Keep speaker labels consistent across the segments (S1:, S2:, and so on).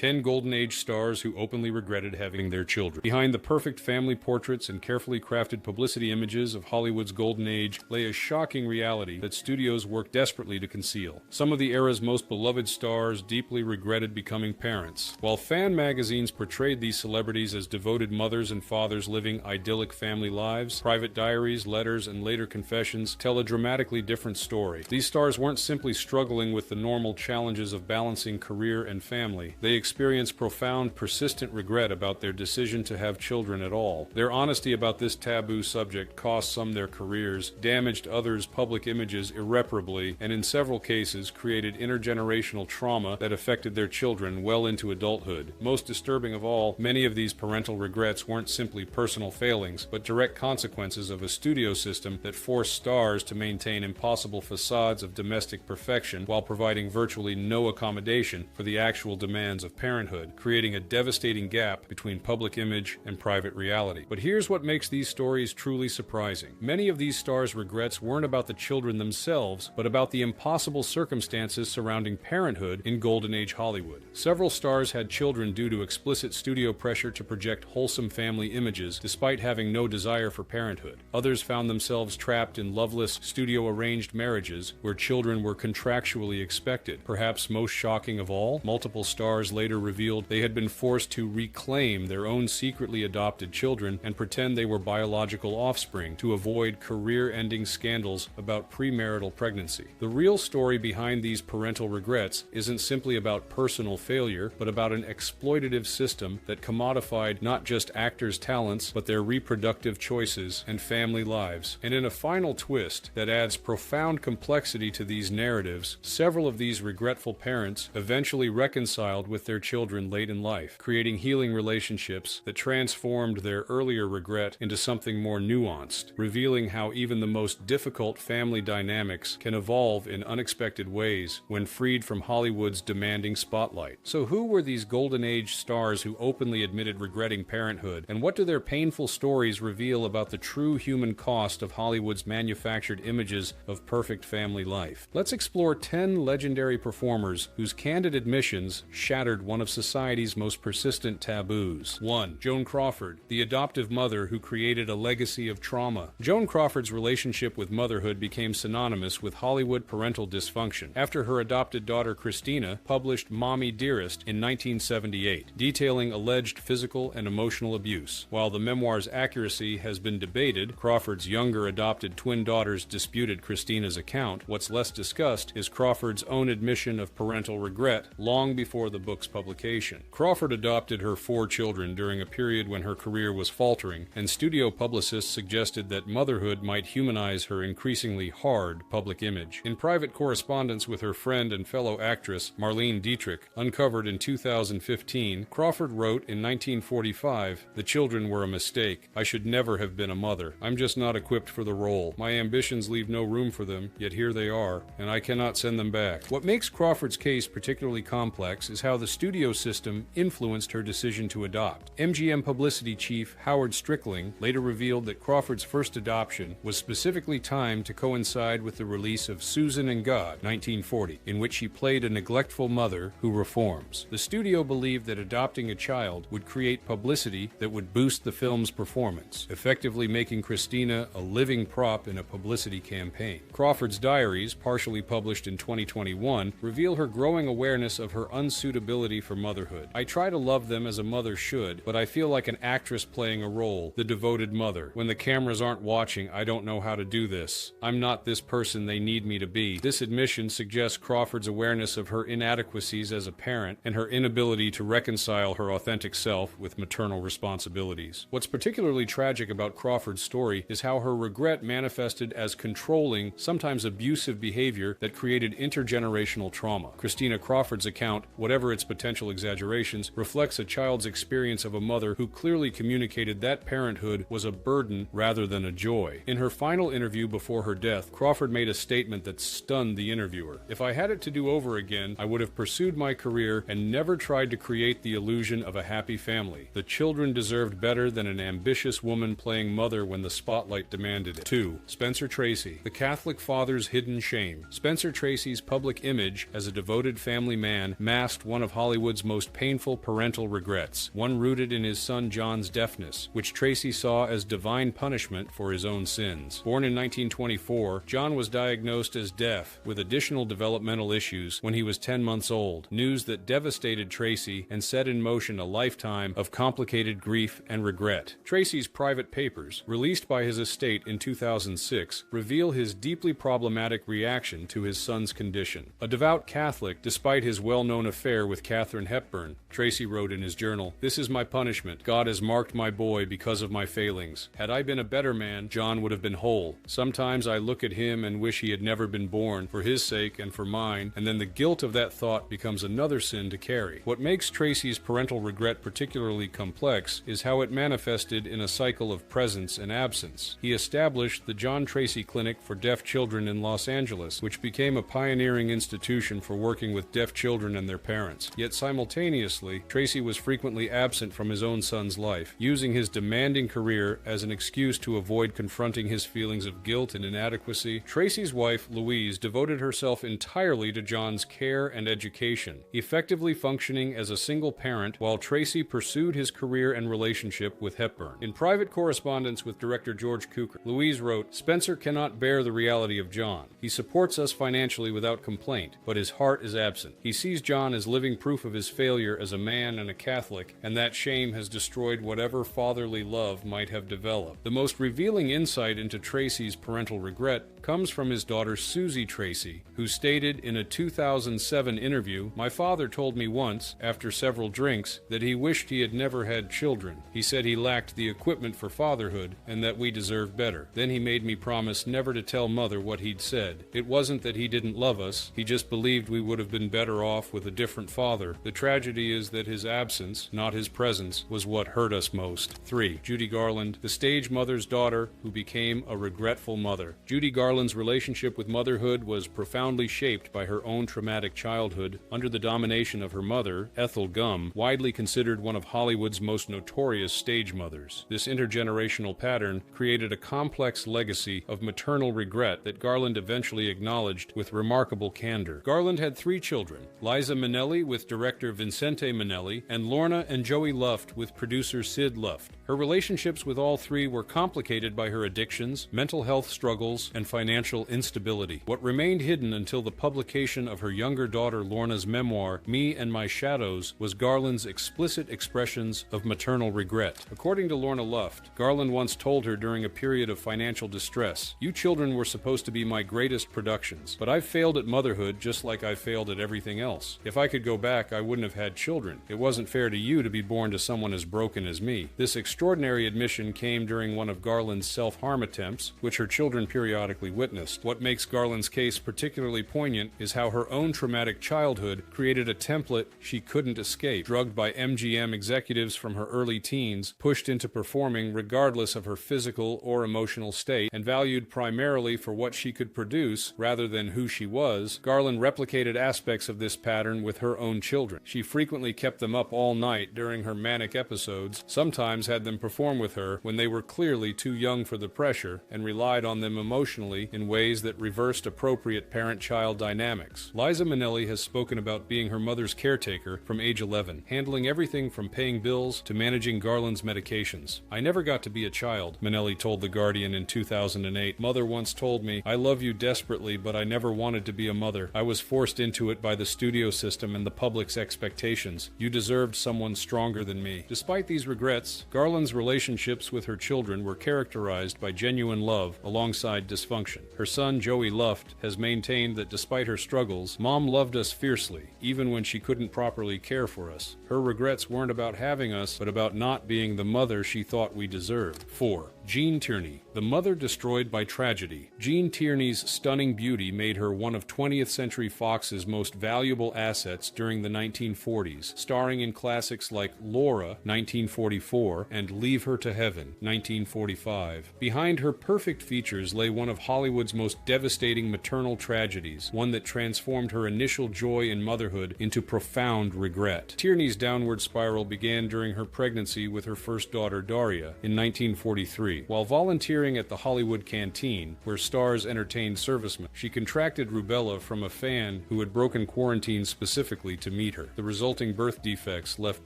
S1: 10 Golden Age stars who openly regretted having their children. Behind the perfect family portraits and carefully crafted publicity images of Hollywood's Golden Age lay a shocking reality that studios worked desperately to conceal. Some of the era's most beloved stars deeply regretted becoming parents. While fan magazines portrayed these celebrities as devoted mothers and fathers living idyllic family lives, private diaries, letters, and later confessions tell a dramatically different story. These stars weren't simply struggling with the normal challenges of balancing career and family. They experienced profound, persistent regret about their decision to have children at all. Their honesty about this taboo subject cost some their careers, damaged others' public images irreparably, and in several cases created intergenerational trauma that affected their children well into adulthood. Most disturbing of all, many of these parental regrets weren't simply personal failings, but direct consequences of a studio system that forced stars to maintain impossible facades of domestic perfection while providing virtually no accommodation for the actual demands of parenthood, creating a devastating gap between public image and private reality. But here's what makes these stories truly surprising. Many of these stars' regrets weren't about the children themselves, but about the impossible circumstances surrounding parenthood in Golden Age Hollywood. Several stars had children due to explicit studio pressure to project wholesome family images, despite having no desire for parenthood. Others found themselves trapped in loveless, studio-arranged marriages where children were contractually expected. Perhaps most shocking of all, multiple stars later revealed they had been forced to reclaim their own secretly adopted children and pretend they were biological offspring to avoid career-ending scandals about premarital pregnancy. The real story behind these parental regrets isn't simply about personal failure, but about an exploitative system that commodified not just actors' talents, but their reproductive choices and family lives. And in a final twist that adds profound complexity to these narratives, several of these regretful parents eventually reconciled with their children late in life, creating healing relationships that transformed their earlier regret into something more nuanced, revealing how even the most difficult family dynamics can evolve in unexpected ways when freed from Hollywood's demanding spotlight. So who were these Golden Age stars who openly admitted regretting parenthood, and what do their painful stories reveal about the true human cost of Hollywood's manufactured images of perfect family life? Let's explore 10 legendary performers whose candid admissions shattered one of society's most persistent taboos. 1. Joan Crawford, the adoptive mother who created a legacy of trauma. Joan Crawford's relationship with motherhood became synonymous with Hollywood parental dysfunction after her adopted daughter Christina published Mommy Dearest in 1978, detailing alleged physical and emotional abuse. While the memoir's accuracy has been debated, Crawford's younger adopted twin daughters disputed Christina's account. What's less discussed is Crawford's own admission of parental regret long before the book's publication. Crawford adopted her 4 children during a period when her career was faltering, and studio publicists suggested that motherhood might humanize her increasingly hard public image. In private correspondence with her friend and fellow actress Marlene Dietrich, uncovered in 2015, Crawford wrote in 1945, "The children were a mistake. I should never have been a mother. I'm just not equipped for the role. My ambitions leave no room for them, yet here they are, and I cannot send them back." What makes Crawford's case particularly complex is how the studio system influenced her decision to adopt. MGM publicity chief Howard Strickling later revealed that Crawford's first adoption was specifically timed to coincide with the release of Susan and God, 1940, in which she played a neglectful mother who reforms. The studio believed that adopting a child would create publicity that would boost the film's performance, effectively making Christina a living prop in a publicity campaign. Crawford's diaries, partially published in 2021, reveal her growing awareness of her unsuitability for motherhood. "I try to love them as a mother should, but I feel like an actress playing a role, the devoted mother. When the cameras aren't watching, I don't know how to do this. I'm not this person they need me to be." This admission suggests Crawford's awareness of her inadequacies as a parent and her inability to reconcile her authentic self with maternal responsibilities. What's particularly tragic about Crawford's story is how her regret manifested as controlling, sometimes abusive behavior that created intergenerational trauma. Christina Crawford's account, whatever its potential exaggerations, reflects a child's experience of a mother who clearly communicated that parenthood was a burden rather than a joy. In her final interview before her death, Crawford made a statement that stunned the interviewer. "If I had it to do over again, I would have pursued my career and never tried to create the illusion of a happy family. The children deserved better than an ambitious woman playing mother when the spotlight demanded it." 2. Spencer Tracy, the Catholic father's hidden shame. Spencer Tracy's public image as a devoted family man masked one of Hollywood's Hollywood's most painful parental regrets, one rooted in his son John's deafness, which Tracy saw as divine punishment for his own sins. Born in 1924, John was diagnosed as deaf, with additional developmental issues when he was 10 months old, news that devastated Tracy and set in motion a lifetime of complicated grief and regret. Tracy's private papers, released by his estate in 2006, reveal his deeply problematic reaction to his son's condition. A devout Catholic, despite his well-known affair with Katharine Hepburn, Tracy wrote in his journal, "This is my punishment. God has marked my boy because of my failings. Had I been a better man, John would have been whole. Sometimes I look at him and wish he had never been born, for his sake and for mine, and then the guilt of that thought becomes another sin to carry." What makes Tracy's parental regret particularly complex is how it manifested in a cycle of presence and absence. He established the John Tracy Clinic for Deaf Children in Los Angeles, which became a pioneering institution for working with deaf children and their parents. Yet simultaneously, Tracy was frequently absent from his own son's life, using his demanding career as an excuse to avoid confronting his feelings of guilt and inadequacy. Tracy's wife, Louise, devoted herself entirely to John's care and education, effectively functioning as a single parent while Tracy pursued his career and relationship with Hepburn. In private correspondence with director George Cukor, Louise wrote, "Spencer cannot bear the reality of John. He supports us financially without complaint, but his heart is absent. He sees John as living proof of his failure as a man and a Catholic, and that shame has destroyed whatever fatherly love might have developed." The most revealing insight into Tracy's parental regret comes from his daughter Susie Tracy, who stated in a 2007 interview, "My father told me once, after several drinks, that he wished he had never had children. He said he lacked the equipment for fatherhood and that we deserved better. Then he made me promise never to tell Mother what he'd said. It wasn't that he didn't love us, he just believed we would have been better off with a different father. The tragedy is that his absence, not his presence, was what hurt us most." 3. Judy Garland, the stage mother's daughter who became a regretful mother. Judy Garland's relationship with motherhood was profoundly shaped by her own traumatic childhood under the domination of her mother, Ethel Gum, widely considered one of Hollywood's most notorious stage mothers. This intergenerational pattern created a complex legacy of maternal regret that Garland eventually acknowledged with remarkable candor. Garland had 3 children, Liza Minnelli with director Vincente Minnelli, and Lorna and Joey Luft with producer Sid Luft. Her relationships with all 3 were complicated by her addictions, mental health struggles, and financial instability. What remained hidden until the publication of her younger daughter Lorna's memoir, Me and My Shadows, was Garland's explicit expressions of maternal regret. According to Lorna Luft, Garland once told her during a period of financial distress, "You children were supposed to be my greatest productions, but I've failed at motherhood just like I failed at everything else. If I could go back, I wouldn't have had children. It wasn't fair to you to be born to someone as broken as me." This extraordinary admission came during one of Garland's self-harm attempts, which her children periodically witnessed. What makes Garland's case particularly poignant is how her own traumatic childhood created a template she couldn't escape. Drugged by MGM executives from her early teens, pushed into performing regardless of her physical or emotional state, and valued primarily for what she could produce rather than who she was, Garland replicated aspects of this pattern with her own children. She frequently kept them up all night during her manic episodes, sometimes had them perform with her when they were clearly too young for the pressure, and relied on them emotionally in ways that reversed appropriate parent-child dynamics. Liza Minnelli has spoken about being her mother's caretaker from age 11, handling everything from paying bills to managing Garland's medications. "I never got to be a child," Minnelli told The Guardian in 2008. "Mother once told me, 'I love you desperately, but I never wanted to be a mother. I was forced into it by the studio system and the public's expectations. You deserved someone stronger than me.'" Despite these regrets, Garland's relationships with her children were characterized by genuine love alongside dysfunction. Her son, Joey Luft, has maintained that despite her struggles, Mom loved us fiercely, even when she couldn't properly care for us. Her regrets weren't about having us, but about not being the mother she thought we deserved. 4. Gene Tierney, the mother destroyed by tragedy. Gene Tierney's stunning beauty made her one of 20th Century Fox's most valuable assets during the 1940s, starring in classics like Laura, 1944, and Leave Her to Heaven, 1945. Behind her perfect features lay one of Hollywood's Hollywood's most devastating maternal tragedies, one that transformed her initial joy in motherhood into profound regret. Tierney's downward spiral began during her pregnancy with her first daughter, Daria, in 1943. While volunteering at the Hollywood Canteen, where stars entertained servicemen, she contracted rubella from a fan who had broken quarantine specifically to meet her. The resulting birth defects left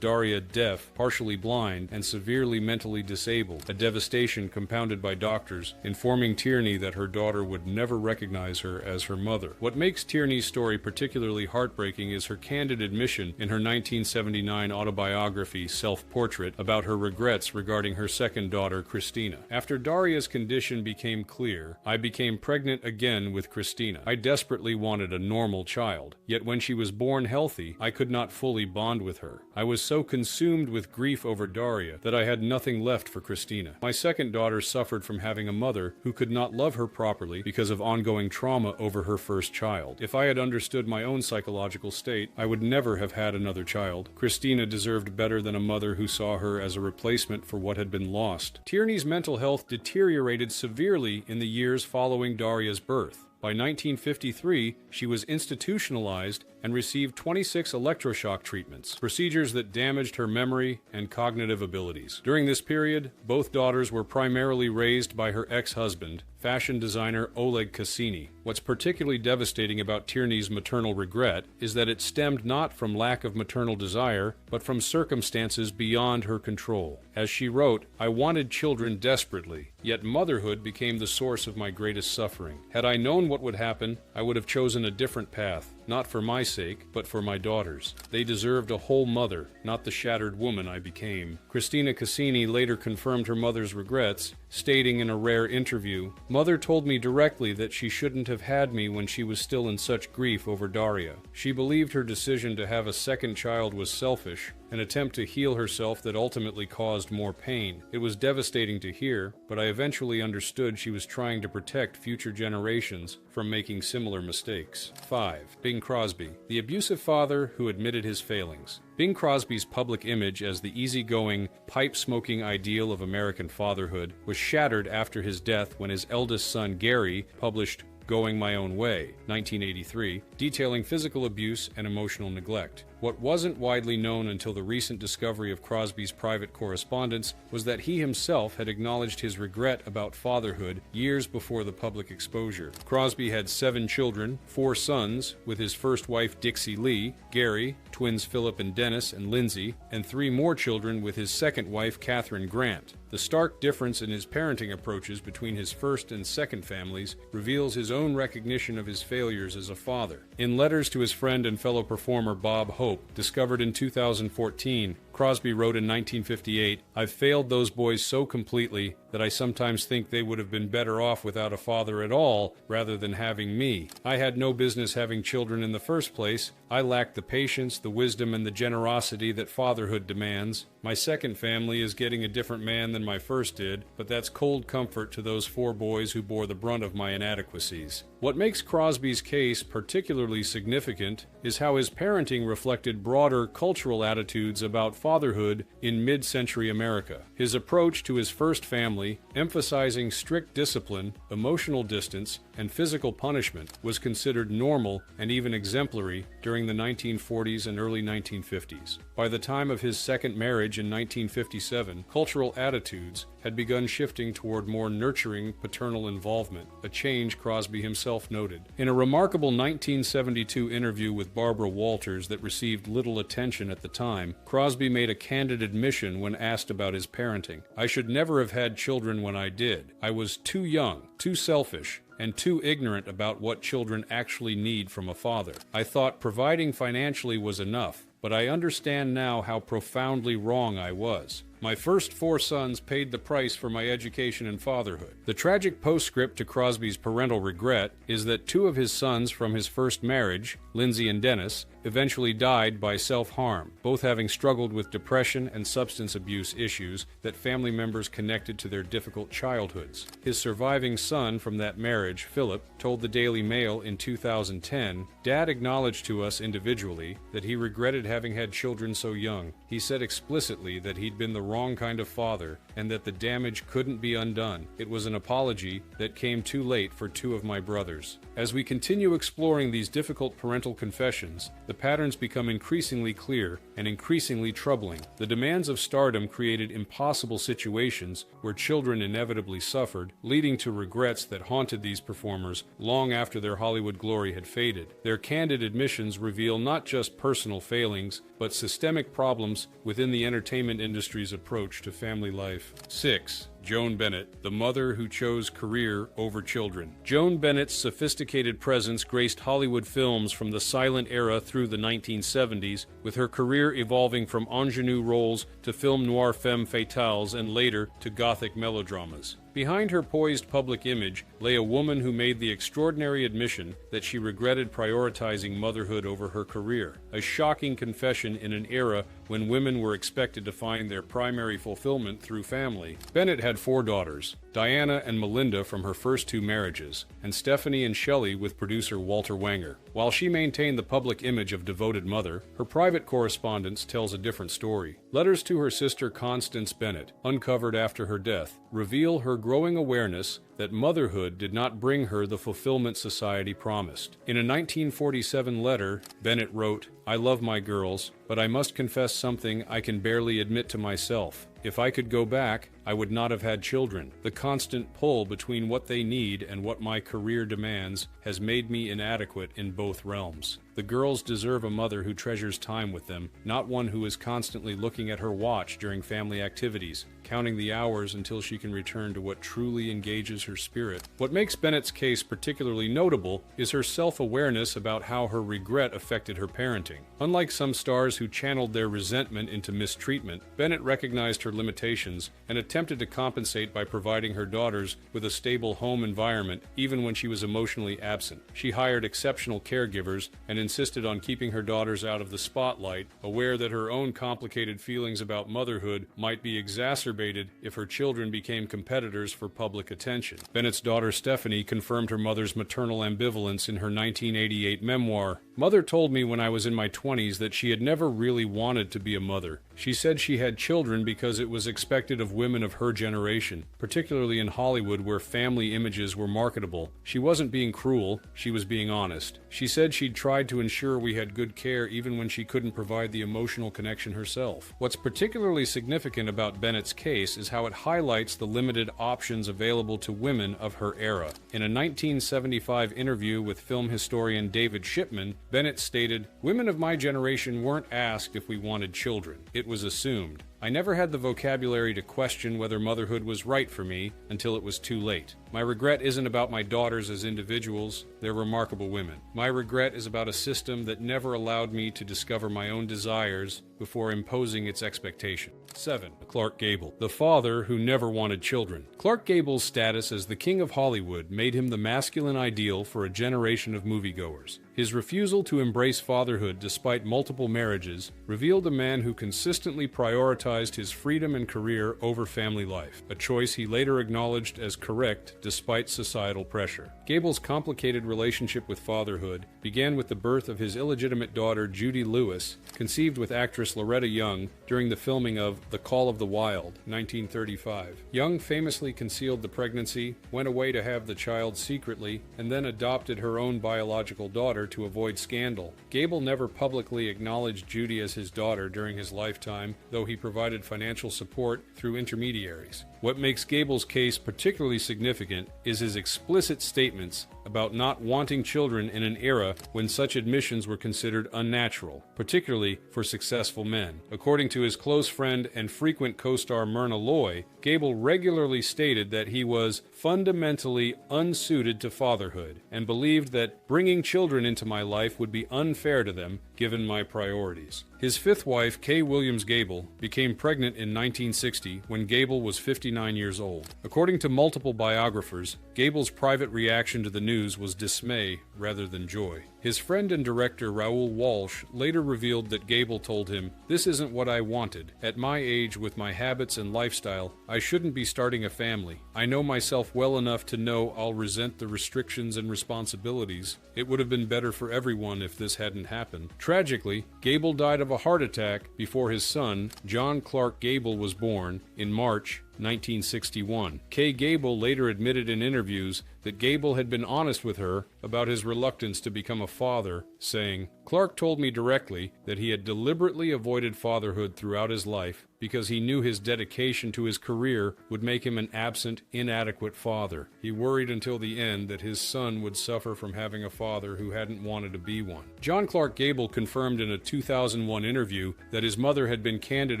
S1: Daria deaf, partially blind, and severely mentally disabled, a devastation compounded by doctors informing Tierney that her daughter would never recognize her as her mother. What makes Tierney's story particularly heartbreaking is her candid admission in her 1979 autobiography, Self-Portrait, about her regrets regarding her second daughter, Christina. After Daria's condition became clear, I became pregnant again with Christina. I desperately wanted a normal child, yet when she was born healthy, I could not fully bond with her. I was so consumed with grief over Daria that I had nothing left for Christina. My second daughter suffered from having a mother who could not love her properly because of ongoing trauma over her first child. If I had understood my own psychological state, I would never have had another child. Christina deserved better than a mother who saw her as a replacement for what had been lost. Tierney's mental health deteriorated severely in the years following Daria's birth. By 1953, she was institutionalized and received 26 electroshock treatments, procedures that damaged her memory and cognitive abilities. During this period, both daughters were primarily raised by her ex-husband, fashion designer Oleg Cassini. What's particularly devastating about Tierney's maternal regret is that it stemmed not from lack of maternal desire, but from circumstances beyond her control. As she wrote, "I wanted children desperately, yet motherhood became the source of my greatest suffering. Had I known what would happen, I would have chosen a different path, not for my sake, but for my daughters. They deserved a whole mother, not the shattered woman I became." Christina Cassini later confirmed her mother's regrets, stating in a rare interview, "Mother told me directly that she shouldn't have had me when she was still in such grief over Daria. She believed her decision to have a second child was selfish, an attempt to heal herself that ultimately caused more pain. It was devastating to hear, but I eventually understood she was trying to protect future generations from making similar mistakes." 5. Bing Crosby, the abusive father who admitted his failings. Bing Crosby's public image as the easygoing, pipe-smoking ideal of American fatherhood was shattered after his death when his eldest son, Gary, published Going My Own Way, 1983, detailing physical abuse and emotional neglect. What wasn't widely known until the recent discovery of Crosby's private correspondence was that he himself had acknowledged his regret about fatherhood years before the public exposure. Crosby had 7 children, 4 sons, with his first wife Dixie Lee, Gary, twins Philip and Dennis and Lindsay, and 3 more children with his second wife Catherine Grant. The stark difference in his parenting approaches between his first and second families reveals his own recognition of his failures as a father. In letters to his friend and fellow performer Bob Hope, discovered in 2014, Crosby wrote in 1958, "I've failed those boys so completely that I sometimes think they would have been better off without a father at all rather than having me. I had no business having children in the first place. I lacked the patience, the wisdom, and the generosity that fatherhood demands. My second family is getting a different man than my first did, but that's cold comfort to those 4 boys who bore the brunt of my inadequacies." What makes Crosby's case particularly significant is how his parenting reflected broader cultural attitudes about fatherhood in mid-century America. His approach to his first family, emphasizing strict discipline, emotional distance, and physical punishment, was considered normal and even exemplary during the 1940s and early 1950s. By the time of his second marriage in 1957, cultural attitudes had begun shifting toward more nurturing paternal involvement, a change Crosby himself noted. In a remarkable 1972 interview with Barbara Walters that received little attention at the time, Crosby made a candid admission when asked about his parenting. "I should never have had children when I did. I was too young, too selfish, and too ignorant about what children actually need from a father. I thought providing financially was enough, but I understand now how profoundly wrong I was. My first 4 sons paid the price for my education and fatherhood." The tragic postscript to Crosby's parental regret is that 2 of his sons from his first marriage, Lindsay and Dennis, eventually died by self-harm, both having struggled with depression and substance abuse issues that family members connected to their difficult childhoods. His surviving son from that marriage, Philip, told the Daily Mail in 2010, "Dad acknowledged to us individually that he regretted having had children so young. He said explicitly that he'd been the wrong kind of father and that the damage couldn't be undone. It was an apology that came too late for two of my brothers. As we continue exploring these difficult parental confessions, the patterns become increasingly clear and increasingly troubling. The demands of stardom created impossible situations where children inevitably suffered, leading to regrets that haunted these performers long after their Hollywood glory had faded. Their candid admissions reveal not just personal failings, but systemic problems within the entertainment industry's approach to family life. 6. Joan Bennett, the mother who chose career over children. Joan Bennett's sophisticated presence graced Hollywood films from the silent era through the 1970s, with her career evolving from ingenue roles to film noir femme fatales and later to gothic melodramas. Behind her poised public image lay a woman who made the extraordinary admission that she regretted prioritizing motherhood over her career, a shocking confession in an era when women were expected to find their primary fulfillment through family. Bennett had 4 daughters, Diana and Melinda from her first 2 marriages, and Stephanie and Shelley with producer Walter Wanger. While she maintained the public image of devoted mother, her private correspondence tells a different story. Letters to her sister Constance Bennett, uncovered after her death, reveal her growing awareness that motherhood did not bring her the fulfillment society promised. In a 1947 letter, Bennett wrote, "I love my girls, but I must confess something I can barely admit to myself. If I could go back, I would not have had children. The constant pull between what they need and what my career demands has made me inadequate in both realms. The girls deserve a mother who treasures time with them, not one who is constantly looking at her watch during family activities, counting the hours until she can return to what truly engages her spirit." What makes Bennett's case particularly notable is her self-awareness about how her regret affected her parenting. Unlike some stars who channeled their resentment into mistreatment, Bennett recognized her limitations and attempted to compensate by providing her daughters with a stable home environment even when she was emotionally absent. She hired exceptional caregivers and insisted on keeping her daughters out of the spotlight, aware that her own complicated feelings about motherhood might be exacerbated if her children became competitors for public attention. Bennett's daughter Stephanie confirmed her mother's maternal ambivalence in her 1988 memoir. "Mother told me when I was in my 20s that she had never really wanted to be a mother. She said she had children because it was expected of women of her generation, particularly in Hollywood where family images were marketable. She wasn't being cruel, she was being honest. She said she'd tried to ensure we had good care even when she couldn't provide the emotional connection herself." What's particularly significant about Bennett's case is how it highlights the limited options available to women of her era. In a 1975 interview with film historian David Shipman, Bennett stated, "Women of my generation weren't asked if we wanted children. It was assumed. I never had the vocabulary to question whether motherhood was right for me until it was too late. My regret isn't about my daughters as individuals, they're remarkable women. My regret is about a system that never allowed me to discover my own desires before imposing its expectation." 7. Clark Gable, the father who never wanted children. Clark Gable's status as the king of Hollywood made him the masculine ideal for a generation of moviegoers. His refusal to embrace fatherhood despite multiple marriages revealed a man who consistently prioritized his freedom and career over family life, a choice he later acknowledged as correct despite societal pressure. Gable's complicated relationship with fatherhood began with the birth of his illegitimate daughter Judy Lewis, conceived with actress Loretta Young during the filming of The Call of the Wild, 1935. Young famously concealed the pregnancy, went away to have the child secretly, and then adopted her own biological daughter to avoid scandal. Gable never publicly acknowledged Judy as his daughter during his lifetime, though he provided financial support through intermediaries. What makes Gable's case particularly significant is his explicit statements about not wanting children in an era when such admissions were considered unnatural, particularly for successful men. According to his close friend and frequent co-star Myrna Loy, Gable regularly stated that he was fundamentally unsuited to fatherhood and believed that bringing children into my life would be unfair to them given my priorities. His fifth wife, Kay Williams Gable, became pregnant in 1960 when Gable was 59 years old. According to multiple biographers, Gable's private reaction to the news was dismay rather than joy. His friend and director Raoul Walsh later revealed that Gable told him, "This isn't what I wanted. At my age, with my habits and lifestyle, I shouldn't be starting a family. I know myself well enough to know I'll resent the restrictions and responsibilities. It would have been better for everyone if this hadn't happened." Tragically, Gable died of a heart attack before his son, John Clark Gable, was born in March 1961. Kay Gable later admitted in interviews that Gable had been honest with her about his reluctance to become a father, saying, "Clark told me directly that he had deliberately avoided fatherhood throughout his life because he knew his dedication to his career would make him an absent, inadequate father. He worried until the end that his son would suffer from having a father who hadn't wanted to be one." John Clark Gable confirmed in a 2001 interview that his mother had been candid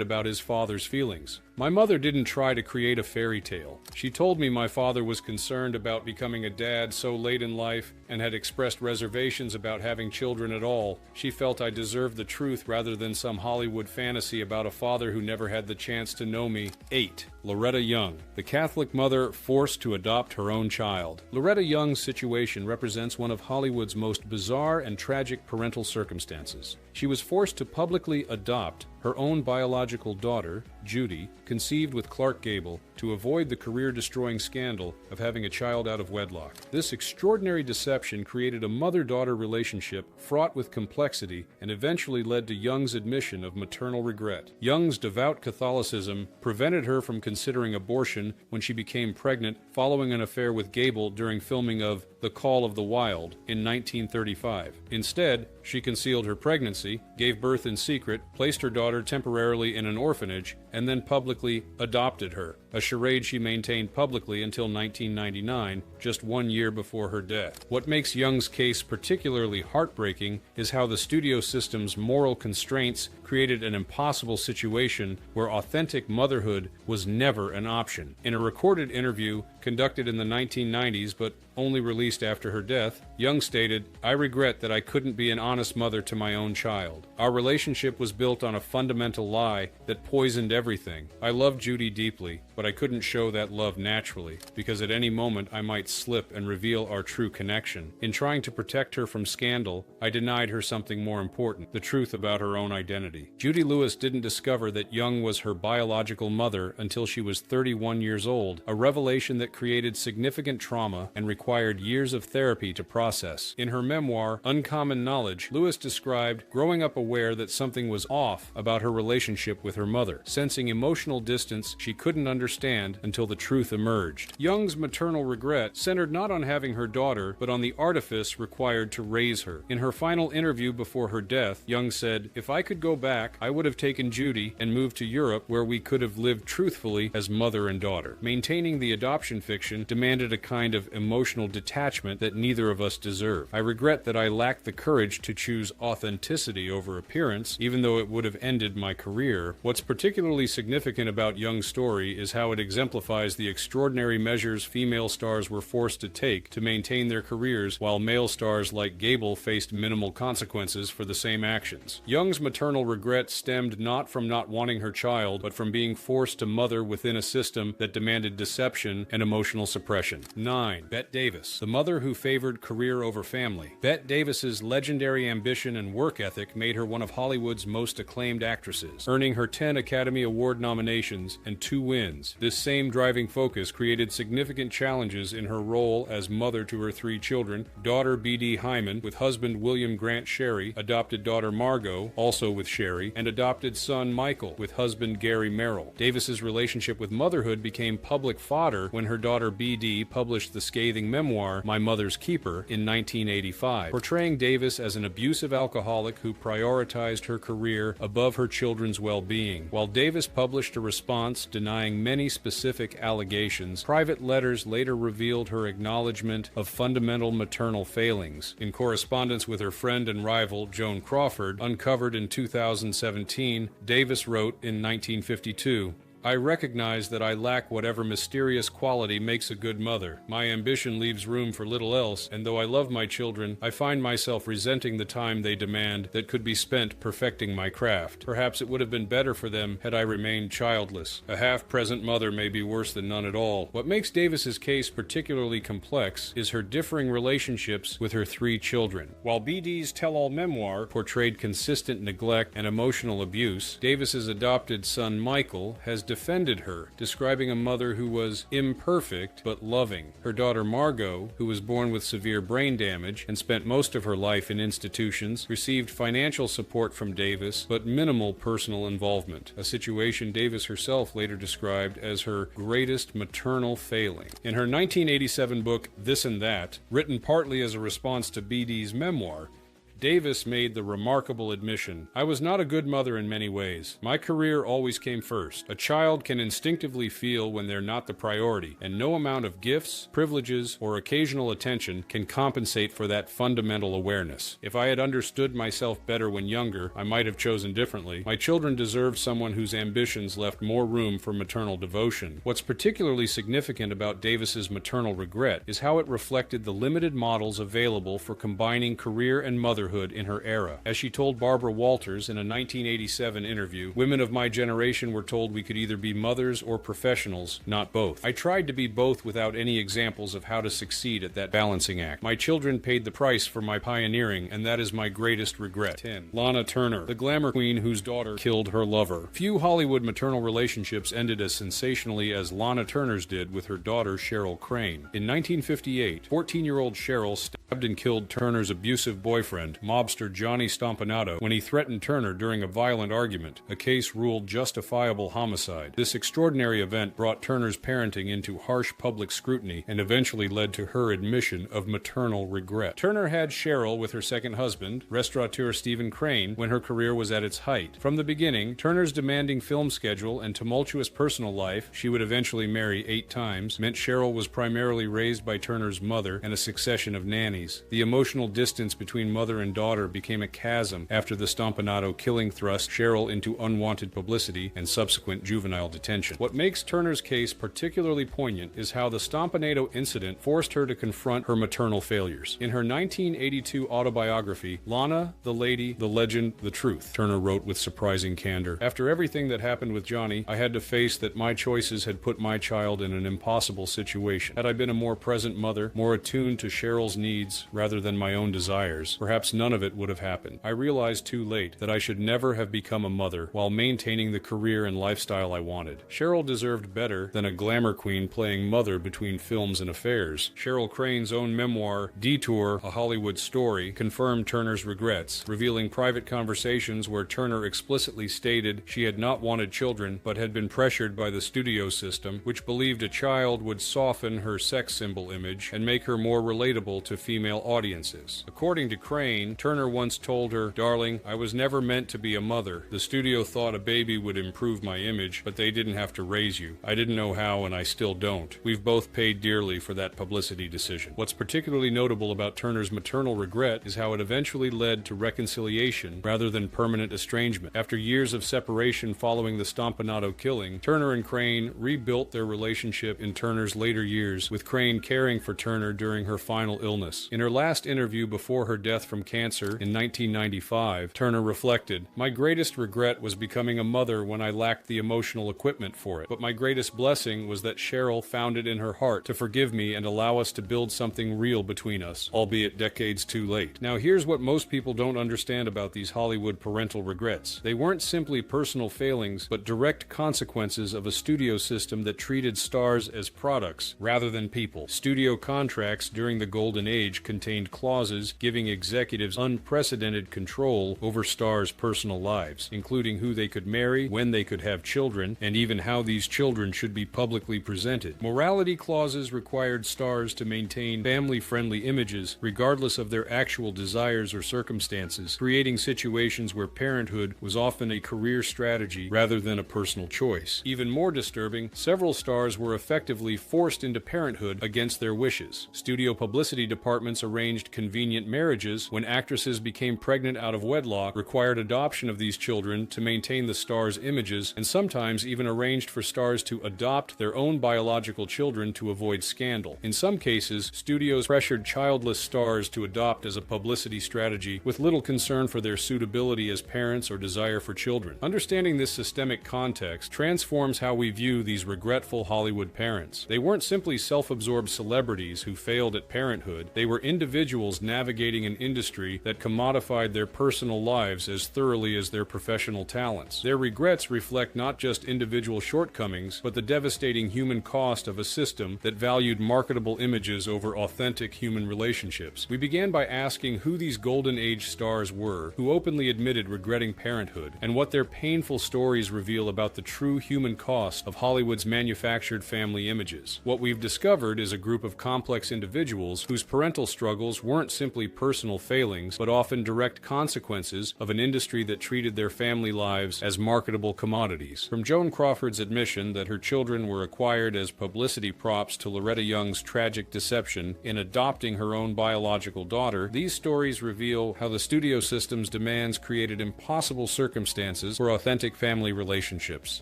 S1: about his father's feelings. "My mother didn't try to create a fairy tale. She told me my father was concerned about becoming a dad so late in life and had expressed reservations about having children at all. She felt I deserved the truth rather than some Hollywood fantasy about a father who never had the chance to know me." 8. Loretta Young, the Catholic mother forced to adopt her own child. Loretta Young's situation represents one of Hollywood's most bizarre and tragic parental circumstances. She was forced to publicly adopt her own biological daughter, Judy, conceived with Clark Gable, to avoid the career-destroying scandal of having a child out of wedlock. This extraordinary deception created a mother-daughter relationship fraught with complexity and eventually led to Young's admission of maternal regret. Young's devout Catholicism prevented her from considering abortion when she became pregnant following an affair with Gable during filming of The Call of the Wild in 1935. Instead, she concealed her pregnancy, gave birth in secret, placed her daughter temporarily in an orphanage, and then publicly adopted her, a charade she maintained publicly until 1999, just 1 year before her death. What makes Young's case particularly heartbreaking is how the studio system's moral constraints created an impossible situation where authentic motherhood was never an option. In a recorded interview conducted in the 1990s but only released after her death, Young stated, "I regret that I couldn't be an honest mother to my own child. Our relationship was built on a fundamental lie that poisoned everything. I loved Judy deeply, but I couldn't show that love naturally, because at any moment I might slip and reveal our true connection. In trying to protect her from scandal, I denied her something more important, the truth about her own identity." Judy Lewis didn't discover that Young was her biological mother until she was 31 years old, a revelation that created significant trauma and required years of therapy to process. In her memoir, Uncommon Knowledge, Lewis described growing up aware that something was off about her relationship with her mother, sensing emotional distance she couldn't understand until the truth emerged. Young's maternal regret centered not on having her daughter, but on the artifice required to raise her. In her final interview before her death, Young said, "If I could go back, I would have taken Judy and moved to Europe where we could have lived truthfully as mother and daughter." Maintaining the adoption fiction demanded a kind of emotional detachment that neither of us deserve. "I regret that I lacked the courage to choose authenticity over appearance, even though it would have ended my career." What's particularly significant about Young's story is how it exemplifies the extraordinary measures female stars were forced to take to maintain their careers, while male stars like Gable faced minimal consequences for the same actions. Young's maternal regret stemmed not from not wanting her child, but from being forced to mother within a system that demanded deception and emotional suppression. 9. Bette Davis, the mother who favored career over family. Bette Davis's legendary ambition and work ethic made her one of Hollywood's most acclaimed actresses, earning her 10 Academy Award nominations and 2 wins. This same driving focus created significant challenges in her role as mother to her 3 children, daughter B.D. Hyman with husband William Grant Sherry, adopted daughter Margot, also with Sherry, and adopted son Michael with husband Gary Merrill. Davis's relationship with motherhood became public fodder when her daughter B.D. published the scathing memoir My Mother's Keeper in 1985, portraying Davis as an abusive alcoholic who prioritized her career above her children's well-being. While Davis published a response denying many specific allegations, private letters later revealed her acknowledgement of fundamental maternal failings. In correspondence with her friend and rival Joan Crawford, uncovered in 2017, Davis wrote in 1952, I recognize that I lack whatever mysterious quality makes a good mother. My ambition leaves room for little else, and though I love my children, I find myself resenting the time they demand that could be spent perfecting my craft. Perhaps it would have been better for them had I remained childless. A half-present mother may be worse than none at all. What makes Davis's case particularly complex is her differing relationships with her 3 children. While BD's tell-all memoir portrayed consistent neglect and emotional abuse, Davis's adopted son Michael has defended her, describing a mother who was imperfect but loving. Her daughter Margot, who was born with severe brain damage and spent most of her life in institutions, received financial support from Davis but minimal personal involvement, a situation Davis herself later described as her greatest maternal failing. In her 1987 book This and That, written partly as a response to BD's memoir, Davis made the remarkable admission, "I was not a good mother in many ways. My career always came first. A child can instinctively feel when they're not the priority, and no amount of gifts, privileges, or occasional attention can compensate for that fundamental awareness. If I had understood myself better when younger, I might have chosen differently. My children deserved someone whose ambitions left more room for maternal devotion." What's particularly significant about Davis's maternal regret is how it reflected the limited models available for combining career and motherhood in her era. As she told Barbara Walters in a 1987 interview, "Women of my generation were told we could either be mothers or professionals, not both. I tried to be both without any examples of how to succeed at that balancing act. My children paid the price for my pioneering, and that is my greatest regret." 10. Lana Turner, the glamour queen whose daughter killed her lover. Few Hollywood maternal relationships ended as sensationally as Lana Turner's did with her daughter Cheryl Crane. In 1958, 14-year-old Cheryl stabbed and killed Turner's abusive boyfriend, mobster Johnny Stompanato, when he threatened Turner during a violent argument, a case ruled justifiable homicide. This extraordinary event brought Turner's parenting into harsh public scrutiny and eventually led to her admission of maternal regret. Turner had Cheryl with her second husband, restaurateur Stephen Crane, when her career was at its height. From the beginning, Turner's demanding film schedule and tumultuous personal life, she would eventually marry 8 times, meant Cheryl was primarily raised by Turner's mother and a succession of nannies. The emotional distance between mother and daughter became a chasm after the Stompanato killing thrust Cheryl into unwanted publicity and subsequent juvenile detention. What makes Turner's case particularly poignant is how the Stompanato incident forced her to confront her maternal failures. In her 1982 autobiography, Lana, the Lady, the Legend, the Truth, Turner wrote with surprising candor, "After everything that happened with Johnny, I had to face that my choices had put my child in an impossible situation. Had I been a more present mother, more attuned to Cheryl's needs rather than my own desires, perhaps none of it would have happened. I realized too late that I should never have become a mother while maintaining the career and lifestyle I wanted. Cheryl deserved better than a glamour queen playing mother between films and affairs." Cheryl Crane's own memoir, Detour, A Hollywood Story, confirmed Turner's regrets, revealing private conversations where Turner explicitly stated she had not wanted children but had been pressured by the studio system, which believed a child would soften her sex symbol image and make her more relatable to female audiences. According to Crane, Turner once told her, "Darling, I was never meant to be a mother. The studio thought a baby would improve my image, but they didn't have to raise you. I didn't know how, and I still don't. We've both paid dearly for that publicity decision." What's particularly notable about Turner's maternal regret is how it eventually led to reconciliation rather than permanent estrangement. After years of separation following the Stompanato killing, Turner and Crane rebuilt their relationship in Turner's later years, with Crane caring for Turner during her final illness. In her last interview before her death from cancer in 1995, Turner reflected, "My greatest regret was becoming a mother when I lacked the emotional equipment for it. But my greatest blessing was that Cheryl found it in her heart to forgive me and allow us to build something real between us, albeit decades too late." Now here's what most people don't understand about these Hollywood parental regrets. They weren't simply personal failings, but direct consequences of a studio system that treated stars as products rather than people. Studio contracts during the Golden Age contained clauses giving executives unprecedented control over stars' personal lives, including who they could marry, when they could have children, and even how these children should be publicly presented. Morality clauses required stars to maintain family-friendly images, regardless of their actual desires or circumstances, creating situations where parenthood was often a career strategy rather than a personal choice. Even more disturbing, several stars were effectively forced into parenthood against their wishes. Studio publicity departments arranged convenient marriages when actresses became pregnant out of wedlock, required adoption of these children to maintain the stars' images, and sometimes even arranged for stars to adopt their own biological children to avoid scandal. In some cases, studios pressured childless stars to adopt as a publicity strategy, with little concern for their suitability as parents or desire for children. Understanding this systemic context transforms how we view these regretful Hollywood parents. They weren't simply self-absorbed celebrities who failed at parenthood. They were individuals navigating an industry that commodified their personal lives as thoroughly as their professional talents. Their regrets reflect not just individual shortcomings, but the devastating human cost of a system that valued marketable images over authentic human relationships. We began by asking who these golden age stars were, who openly admitted regretting parenthood, and what their painful stories reveal about the true human cost of Hollywood's manufactured family images. What we've discovered is a group of complex individuals whose parental struggles weren't simply personal failings, but often direct consequences of an industry that treated their family lives as marketable commodities. From Joan Crawford's admission that her children were acquired as publicity props to Loretta Young's tragic deception in adopting her own biological daughter, these stories reveal how the studio system's demands created impossible circumstances for authentic family relationships.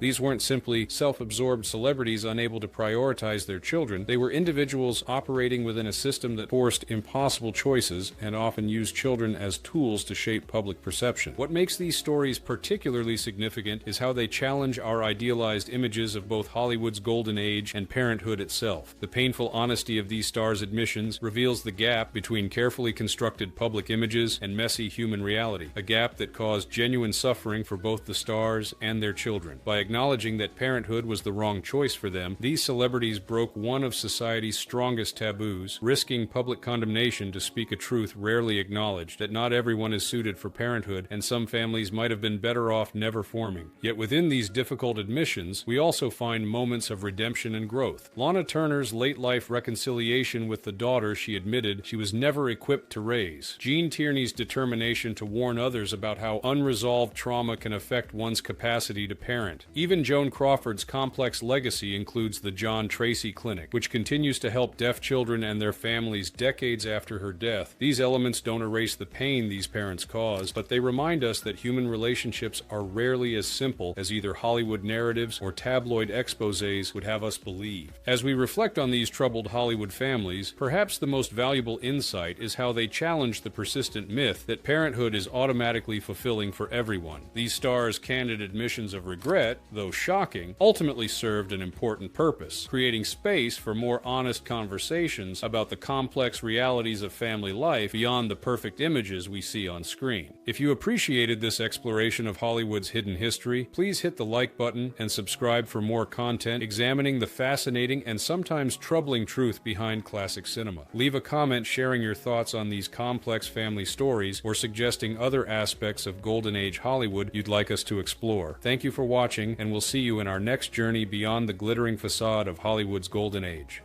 S1: These weren't simply self-absorbed celebrities unable to prioritize their children. They were individuals operating within a system that forced impossible choices and often used children as tools to shape public perception. What makes these stories particularly significant is how they challenge our idealized images of both Hollywood's golden age and parenthood itself. The painful honesty of these stars' admissions reveals the gap between carefully constructed public images and messy human reality, a gap that caused genuine suffering for both the stars and their children. By acknowledging that parenthood was the wrong choice for them, these celebrities broke one of society's strongest taboos, risking public condemnation to speak a truth rarely acknowledged, that not everyone is suited for parenthood, and some families might have been better off never forming. Yet within these difficult admissions, we also find moments of redemption and growth. Lana Turner's late-life reconciliation with the daughter she admitted she was never equipped to raise. Gene Tierney's determination to warn others about how unresolved trauma can affect one's capacity to parent. Even Joan Crawford's complex legacy includes the John Tracy Clinic, which continues to help deaf children and their families decades after her death. These elements don't erase the pain these parents caused, but they remind us that human relationships are rarely as simple as either Hollywood narratives or tabloid exposés would have us believe. As we reflect on these troubled Hollywood families, perhaps the most valuable insight is how they challenge the persistent myth that parenthood is automatically fulfilling for everyone. These stars' candid admissions of regret, though shocking, ultimately served an important purpose, creating space for more honest conversations about the complex realities of family life beyond the perfect images we see on screen. If you appreciated this exploration of Hollywood's hidden history, please hit the like button and subscribe for more content examining the fascinating and sometimes troubling truth behind classic cinema. Leave a comment sharing your thoughts on these complex family stories or suggesting other aspects of Golden Age Hollywood you'd like us to explore. Thank you for watching, and we'll see you in our next journey beyond the glittering facade of Hollywood's Golden Age.